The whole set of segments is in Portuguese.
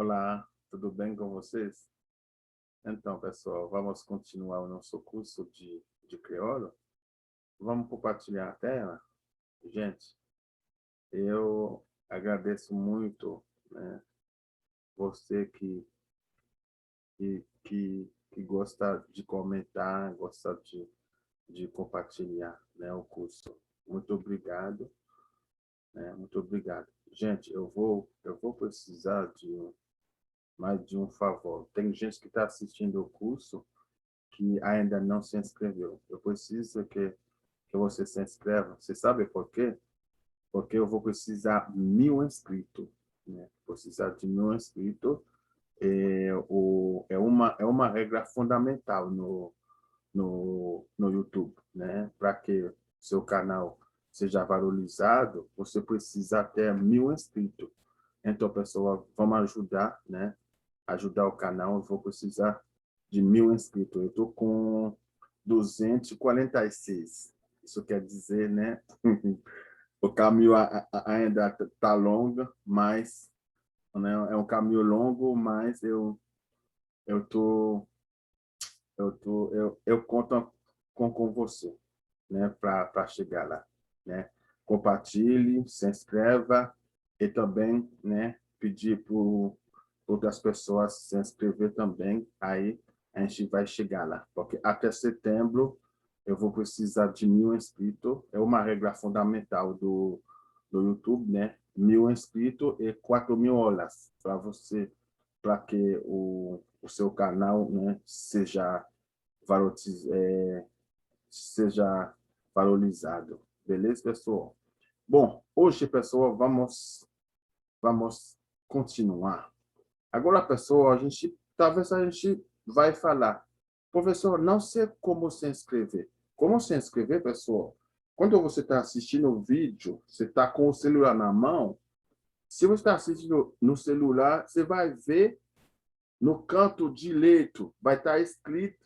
Olá, tudo bem com vocês? Então, pessoal, vamos continuar o nosso curso de crioulo. Vamos compartilhar a tela? Gente, eu agradeço muito, né, você que gosta de comentar, gosta de compartilhar, né, o curso. Muito obrigado, né, muito obrigado. Gente, eu vou precisar mais de um favor. Tem gente que está assistindo o curso que ainda não se inscreveu. Eu preciso que você se inscreva. Você sabe por quê? Porque eu vou precisar 1.000 inscritos. Né? Precisar de 1.000 inscritos é uma regra fundamental no YouTube. Né? Para que seu canal seja valorizado, você precisa ter 1.000 inscritos. Então, pessoal, vamos ajudar, né? Ajudar o canal. Eu vou precisar de 1.000 inscritos. Eu estou com 246. Isso quer dizer, né? O caminho ainda está longo, mas, né, é um caminho longo, mas eu tô eu conto com você, né, para chegar lá, né? Compartilhe, se inscreva e também, né, pedir para outras pessoas se inscrever também. Aí a gente vai chegar lá, porque até setembro eu vou precisar de 1.000 inscritos. É uma regra fundamental do YouTube, né? 1.000 inscritos e 4.000 horas para você, para que o seu canal, né, seja valorizado. Beleza, pessoal? Bom, hoje, pessoal, vamos continuar. Agora, pessoal, talvez a gente vai falar, professor, não sei como se inscrever. Como se inscrever, pessoal? Quando você está assistindo o vídeo, você está com o celular na mão. Se você está assistindo no celular, você vai ver no canto direito, vai estar escrito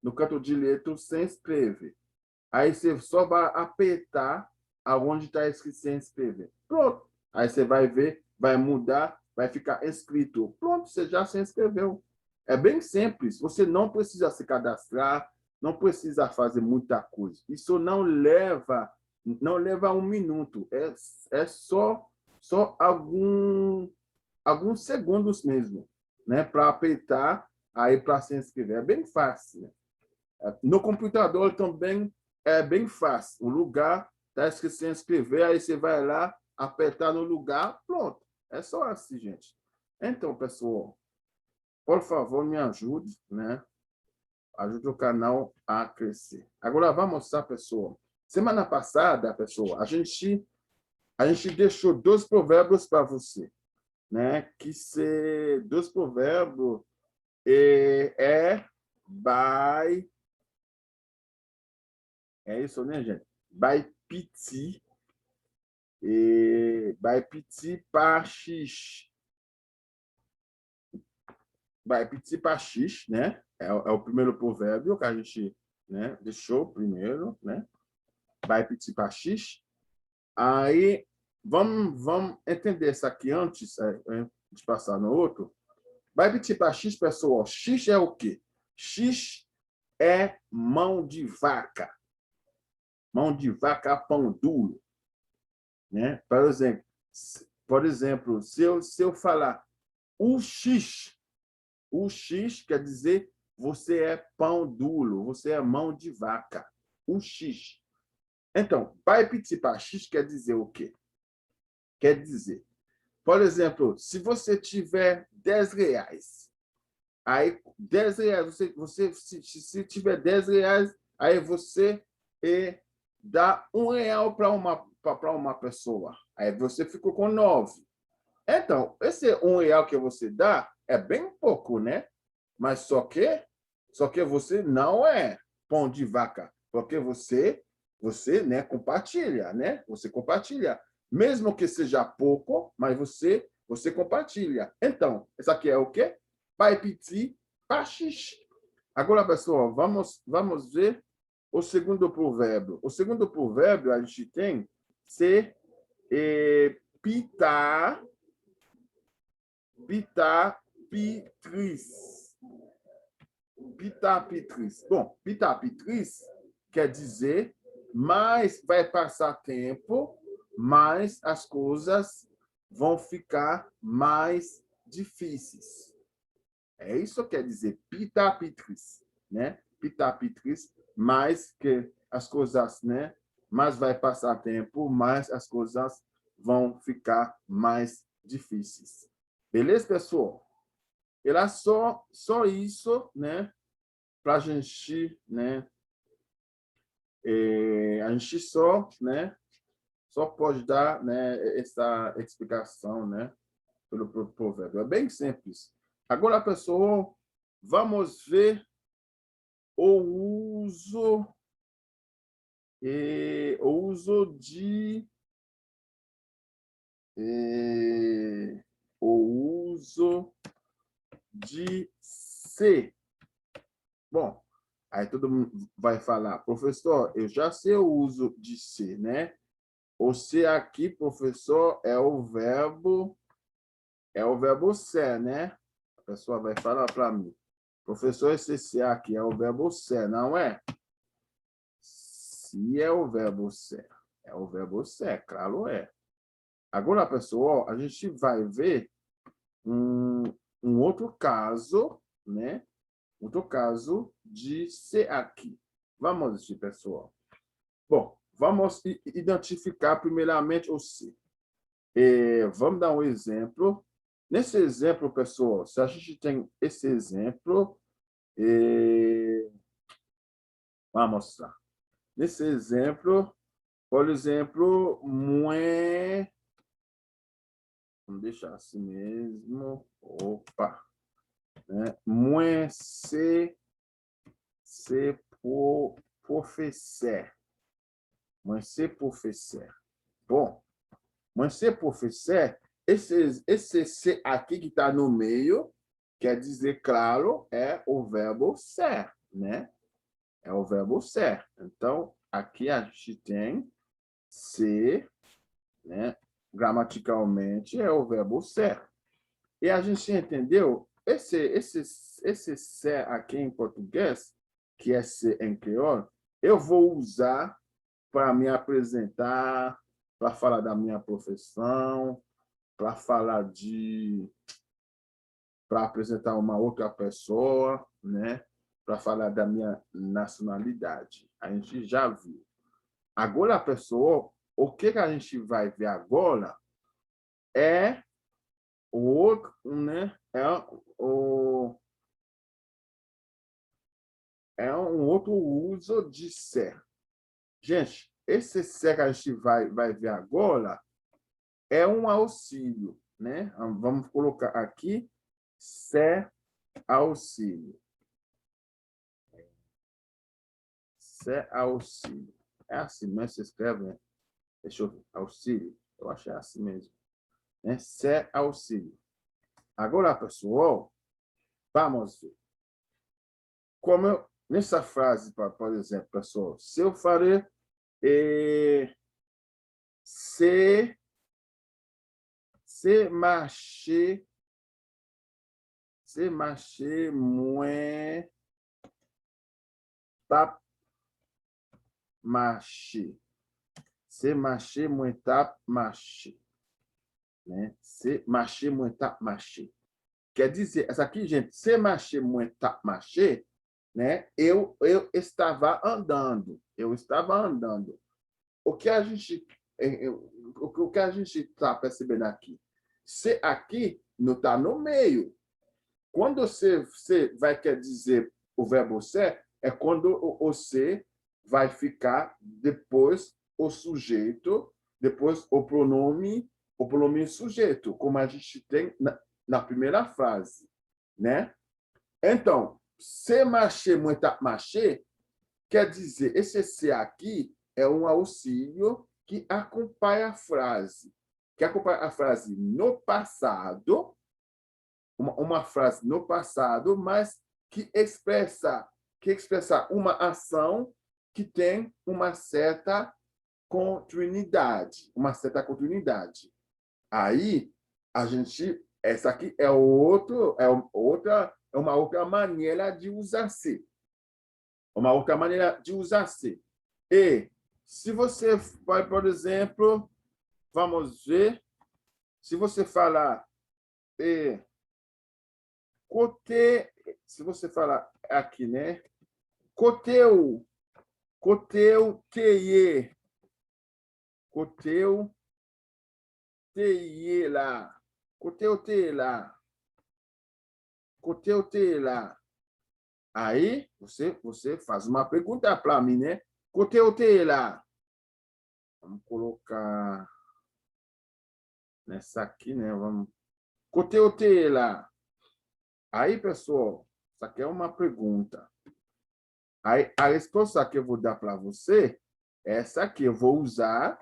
no canto direito, se inscreve. Aí você só vai apertar aonde está escrito se inscrever. Pronto. Aí você vai ver, vai mudar, vai ficar inscrito. Pronto, você já se inscreveu. É bem simples. Você não precisa se cadastrar, não precisa fazer muita coisa. Isso não leva 1 minuto. É só alguns segundos mesmo, né, para apertar aí para se inscrever. É bem fácil. Né? No computador também é bem fácil. O lugar está escrito se inscrever, aí você vai lá, apertar no lugar, pronto. É só assim, gente. Então, pessoal, por favor, me ajude, né? Ajude o canal a crescer. Agora, vamos mostrar, pessoal. Semana passada, pessoal, a gente deixou 2 provérbios para você, né? Que se 2 provérbios by... É isso, né, gente? By Piti. By Piti Pachish. By Piti Pachish, né? É o primeiro provérbio que a gente, né, deixou primeiro, né? By Piti Pachish. Aí, vamos entender isso aqui antes de passar no outro. By Piti Pachish, pessoal, X é o quê? X é mão de vaca. Mão de vaca, pão duro. Né? Por exemplo, se eu falar o X quer dizer você é pão duro, você é mão de vaca. O X. Então, pai pitipá X quer dizer o quê? Quer dizer, por exemplo, se você tiver R$ 10, aí R$ 10, se tiver R$ 10, aí você dá R$ 1 para uma pessoa. Aí você ficou com 9. Então, esse R$ 1 que você dá é bem pouco, né? Mas só que você não é pão de vaca, porque você, né, compartilha, né? Você compartilha, mesmo que seja pouco, mas você compartilha. Então, isso aqui é o quê? Pai piti, pachish. Agora, pessoal, vamos ver o segundo provérbio. O segundo provérbio a gente tem se pitar pita-pitris. Pita-pitris. Bom, pita-pitris quer dizer, mais vai passar tempo, mais as coisas vão ficar mais difíceis. É isso que quer dizer pita-pitris, né? Pita-pitris, mais que as coisas, né? Mais vai passar tempo, mais as coisas vão ficar mais difíceis. Beleza, pessoal? Era só isso, né? Para a gente, né? A gente só, né? Só pode dar, né? Essa explicação, né? Pelo provérbio. É bem simples. Agora, pessoal, vamos ver o uso de o uso de ser. Bom, aí todo mundo vai falar, professor, eu já sei o uso de ser, né? O ser aqui, professor, é o verbo ser, né? A pessoa vai falar para mim, professor, esse ser aqui é o verbo ser, não é? Se é o verbo ser. É o verbo ser, claro é. Agora, pessoal, a gente vai ver um outro caso, né? Outro caso de ser aqui. Vamos assistir, pessoal. Bom, vamos identificar primeiramente o ser. Vamos dar um exemplo. Nesse exemplo, pessoal, se a gente tem esse exemplo, vamos mostrar. Nesse exemplo, por exemplo, vamos deixar assim mesmo. Opa! Né? Ser professeur. Ser professeur. Bom, ser professeur, esse ser aqui que está no meio, quer dizer, claro, é o verbo ser, né? É o verbo ser. Então, aqui a gente tem ser, né? Gramaticalmente é o verbo ser. E a gente entendeu, esse ser aqui em português, que é ser em crioulo, eu vou usar para me apresentar, para falar da minha profissão, para falar para apresentar uma outra pessoa, né? Para falar da minha nacionalidade. A gente já viu. Agora, pessoal, o que a gente vai ver agora é o outro, né? É um outro uso de ser. Gente, esse ser que a gente vai ver agora é um auxílio, né? Vamos colocar aqui ser auxílio. Ser auxílio. É assim, mas se escreve, né? Deixa eu ver, auxílio. Eu acho que é assim mesmo. Né? Ser auxílio. Agora, pessoal, vamos ver. Como nessa frase, por exemplo, pessoal, se eu farei se marcher moins tap marcher. Se marcher moins tap marcher. Né? Se marcher moins tap marcher. Quer dizer, essa aqui, gente, se marcher moins tap marcher, né? Eu estava andando. Eu estava andando. O que a gente está percebendo aqui? Se aqui não está no meio. Quando você vai quer dizer o verbo ser, é quando o ser vai ficar depois o sujeito, depois o pronome sujeito, como a gente tem na primeira frase, né? Então, se marcher, muito marcher, quer dizer, esse ser aqui é um auxílio que acompanha a frase. Que acompanha a frase no passado, uma frase no passado, mas que expressa uma ação que tem uma certa continuidade. Aí, a gente essa aqui é uma outra maneira de usar se. Uma outra maneira de usar se. E se você vai, por exemplo, vamos ver, se você falar côté, se você falar aqui, né? Côté-o, teye, côté-o, teye lá, côté-o, teye lá, côté-o, teye lá. Aí, você faz uma pergunta para mim, né? Côté-o, teye lá. Vamos colocar nessa aqui, né? Vamos. Côté-o, teye lá. Aí, pessoal, isso aqui é uma pergunta. Aí, a resposta que eu vou dar para você é essa aqui. Eu vou usar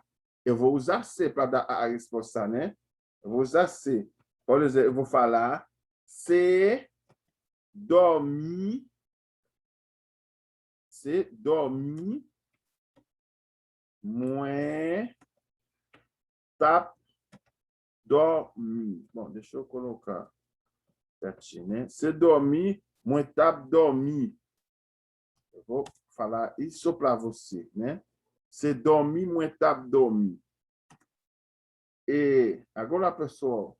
C para dar a resposta, né? Eu vou usar C. Por exemplo, eu vou falar C dormi, moins tap dormi. Bom, deixa eu colocar certinho, né? C dormi, moins tap dormi. Eu vou falar isso para você, né? C dormi, moins tap dormi. E agora, pessoal,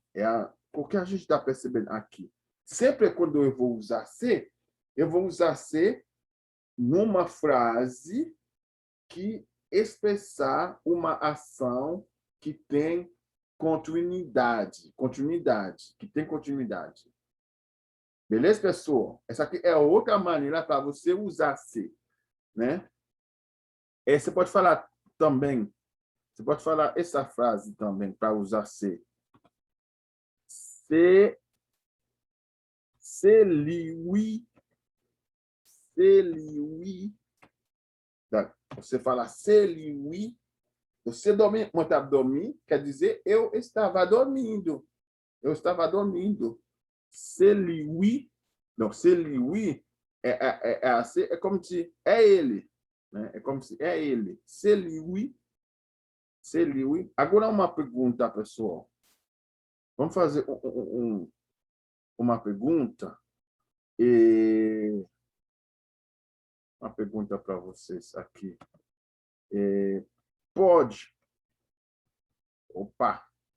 o que a gente está percebendo aqui? Sempre quando eu vou usar C, eu vou usar C numa frase que expressar uma ação que tem continuidade. Beleza, pessoal? Essa aqui é outra maneira para você usar C, né? E você pode falar também, você pode falar essa frase também para usar C. C'est lui. Você fala c'est lui. Você dormir, quando estava dormindo, quer dizer eu estava dormindo. C'est lui. Então, c'est lui é como se é ele. Né? É como se é ele. C'est lui. Agora uma pergunta, pessoal. Vamos fazer uma pergunta. Uma pergunta para vocês aqui.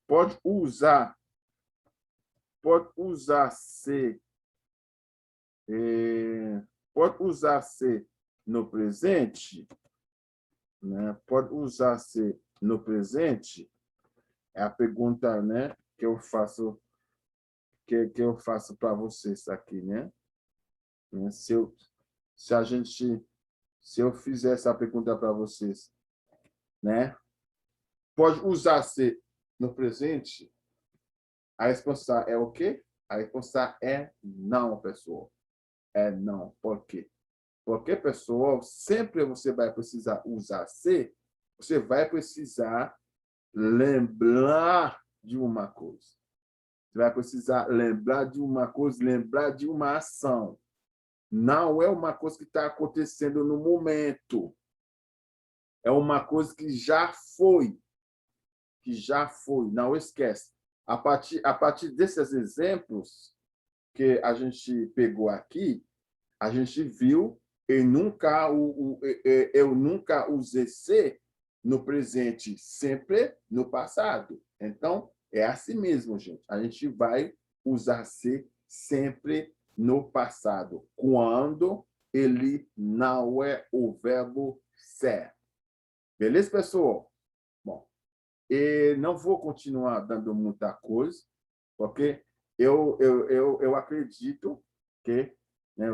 Pode usar ser no presente, né? Pode usar ser no presente. É a pergunta, né, que eu faço para vocês aqui, né? Se eu fizer essa pergunta para vocês, né? Pode usar ser no presente? A resposta é o quê? A resposta é não, pessoal. É não. Por quê? Porque, pessoal, sempre você vai precisar usar ser, você vai precisar lembrar de uma coisa. Você vai precisar lembrar de uma coisa, lembrar de uma ação. Não é uma coisa que está acontecendo no momento. É uma coisa que já foi. Não esquece. A partir desses exemplos que a gente pegou aqui, a gente viu eu nunca usei ser no presente, sempre no passado. Então, é assim mesmo, gente. A gente vai usar ser sempre no passado, quando ele não é o verbo ser. Beleza, pessoal? Bom, e não vou continuar dando muita coisa, porque eu acredito que, né,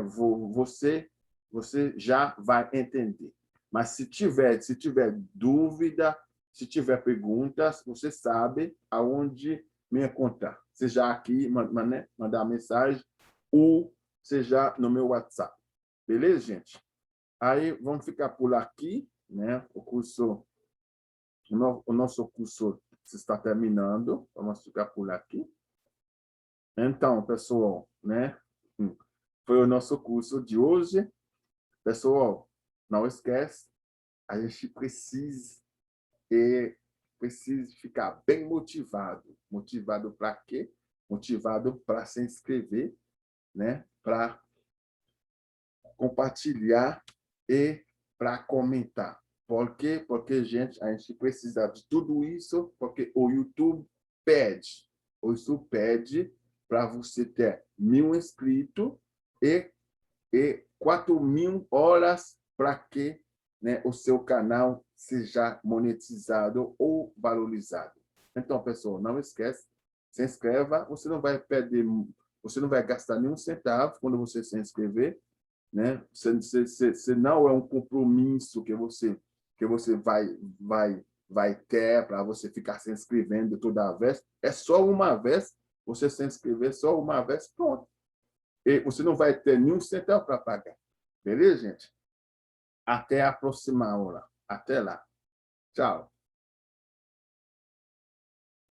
você já vai entender. Mas se tiver dúvida, se tiver perguntas, você sabe aonde me encontrar. Seja aqui, mandar mensagem, ou seja no meu WhatsApp. Beleza, gente? Aí vamos ficar por aqui, né? O nosso curso está terminando. Vamos ficar por aqui. Então, pessoal, né? Foi o nosso curso de hoje. Pessoal, não esquece, a gente precisa ficar bem motivado. Motivado para quê? motivado para se inscrever, né? Para compartilhar e para comentar. Por quê? Porque, gente, a gente precisa de tudo isso, porque o YouTube pede. O YouTube pede para você ter 1.000 inscritos e 4.000 horas para que, né, o seu canal seja monetizado ou valorizado. Então, pessoal, não esquece, se inscreva, você não vai perder, você não vai gastar nenhum centavo quando você se inscrever, né? Se não é um compromisso que você vai ter para você ficar se inscrevendo toda vez, é só uma vez, você se inscrever só uma vez, pronto. E você não vai ter nenhum centavo para pagar. Beleza, gente? Até a próxima hora. Até lá. Tchau.